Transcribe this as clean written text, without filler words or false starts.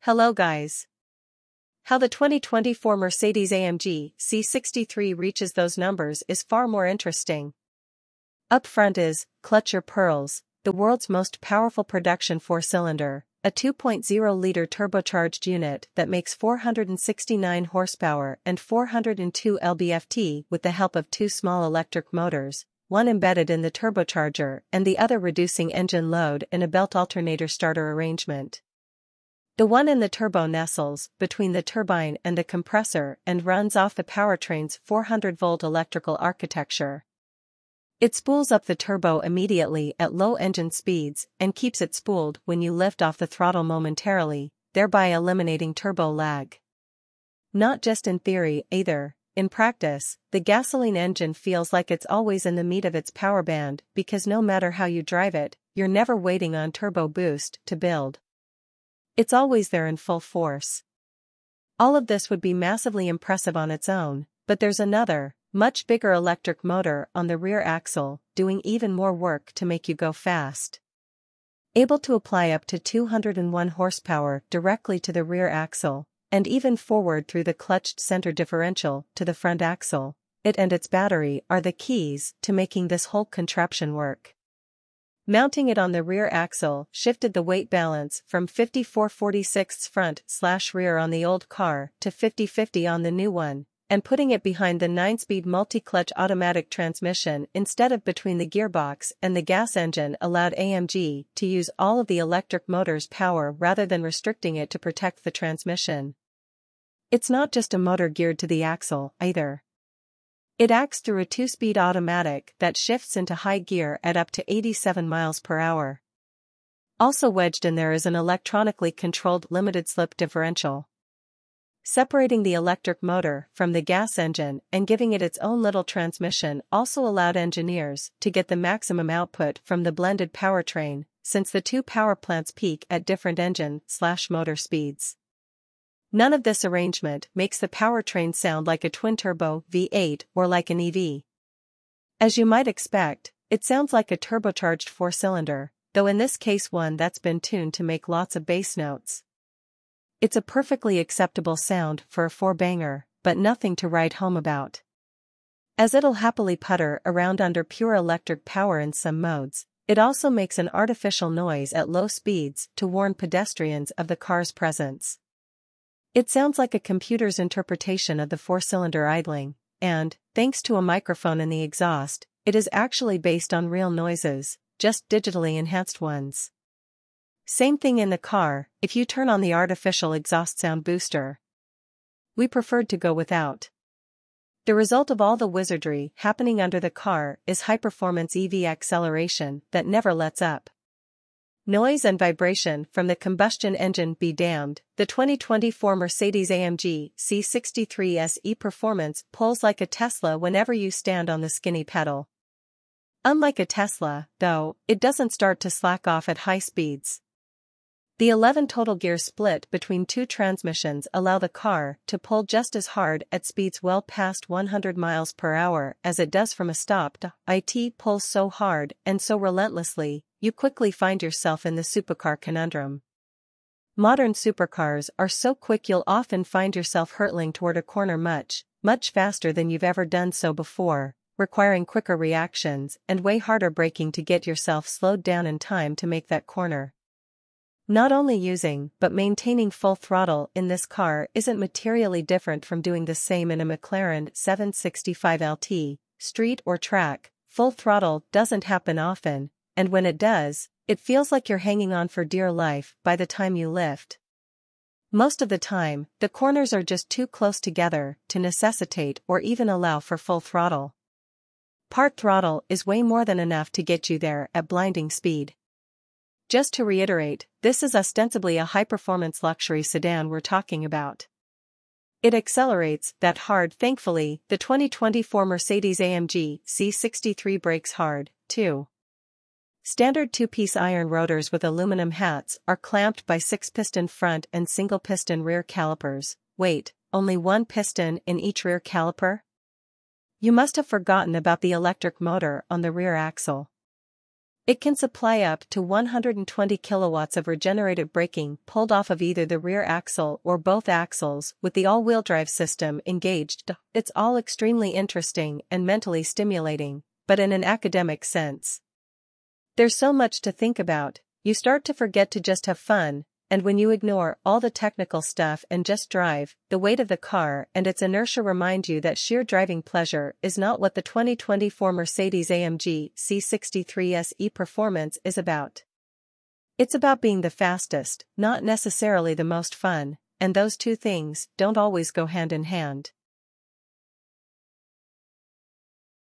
Hello guys. How the 2024 Mercedes-AMG C63 reaches those numbers is far more interesting. Up front is, clutch your pearls, the world's most powerful production four-cylinder, a 2.0-liter turbocharged unit that makes 469 horsepower and 402 lb-ft with the help of two small electric motors, one embedded in the turbocharger and the other reducing engine load in a belt alternator starter arrangement. The one in the turbo nestles between the turbine and the compressor and runs off the powertrain's 400-volt electrical architecture. It spools up the turbo immediately at low engine speeds and keeps it spooled when you lift off the throttle momentarily, thereby eliminating turbo lag. Not just in theory either, in practice, the gasoline engine feels like it's always in the meat of its power band because no matter how you drive it, you're never waiting on turbo boost to build. It's always there in full force. All of this would be massively impressive on its own, but there's another, much bigger electric motor on the rear axle, doing even more work to make you go fast. Able to apply up to 201 horsepower directly to the rear axle, and even forward through the clutched center differential to the front axle, it and its battery are the keys to making this whole contraption work. Mounting it on the rear axle shifted the weight balance from 54/46 front/rear on the old car to 50/50 on the new one, and putting it behind the 9-speed multi-clutch automatic transmission instead of between the gearbox and the gas engine allowed AMG to use all of the electric motor's power rather than restricting it to protect the transmission. It's not just a motor geared to the axle, either. It acts through a 2-speed automatic that shifts into high gear at up to 87 miles per hour. Also wedged in there is an electronically controlled limited-slip differential. Separating the electric motor from the gas engine and giving it its own little transmission also allowed engineers to get the maximum output from the blended powertrain, since the two power plants peak at different engine/motor speeds. None of this arrangement makes the powertrain sound like a twin-turbo V8 or like an EV. As you might expect, it sounds like a turbocharged four-cylinder, though in this case one that's been tuned to make lots of bass notes. It's a perfectly acceptable sound for a four-banger, but nothing to write home about. As it'll happily putter around under pure electric power in some modes, it also makes an artificial noise at low speeds to warn pedestrians of the car's presence. It sounds like a computer's interpretation of the four-cylinder idling, and, thanks to a microphone in the exhaust, it is actually based on real noises, just digitally enhanced ones. Same thing in the car, if you turn on the artificial exhaust sound booster. We preferred to go without. The result of all the wizardry happening under the car is high-performance EV acceleration that never lets up. Noise and vibration from the combustion engine be damned, the 2024 Mercedes-AMG C63 S E Performance pulls like a Tesla whenever you stand on the skinny pedal. Unlike a Tesla, though, it doesn't start to slack off at high speeds. The 11 total gears split between two transmissions allow the car to pull just as hard at speeds well past 100 miles per hour as it does from a stop. It pulls so hard and so relentlessly, you quickly find yourself in the supercar conundrum. Modern supercars are so quick you'll often find yourself hurtling toward a corner much faster than you've ever done so before, requiring quicker reactions and way harder braking to get yourself slowed down in time to make that corner. Not only using but maintaining full throttle in this car isn't materially different from doing the same in a McLaren 765 LT, street or track. Full throttle doesn't happen often, and when it does, it feels like you're hanging on for dear life by the time you lift. Most of the time, the corners are just too close together to necessitate or even allow for full throttle. Part throttle is way more than enough to get you there at blinding speed. Just to reiterate, this is ostensibly a high-performance luxury sedan we're talking about. It accelerates that hard. Thankfully, the 2024 Mercedes-AMG C63 brakes hard, too. Standard two-piece iron rotors with aluminum hats are clamped by 6-piston front and single-piston rear calipers. Wait, only one piston in each rear caliper? You must have forgotten about the electric motor on the rear axle. It can supply up to 120 kilowatts of regenerative braking pulled off of either the rear axle or both axles with the all-wheel drive system engaged. It's all extremely interesting and mentally stimulating, but in an academic sense. There's so much to think about, you start to forget to just have fun, and when you ignore all the technical stuff and just drive, the weight of the car and its inertia remind you that sheer driving pleasure is not what the 2024 Mercedes-AMG C63 S E Performance is about. It's about being the fastest, not necessarily the most fun, and those two things don't always go hand in hand.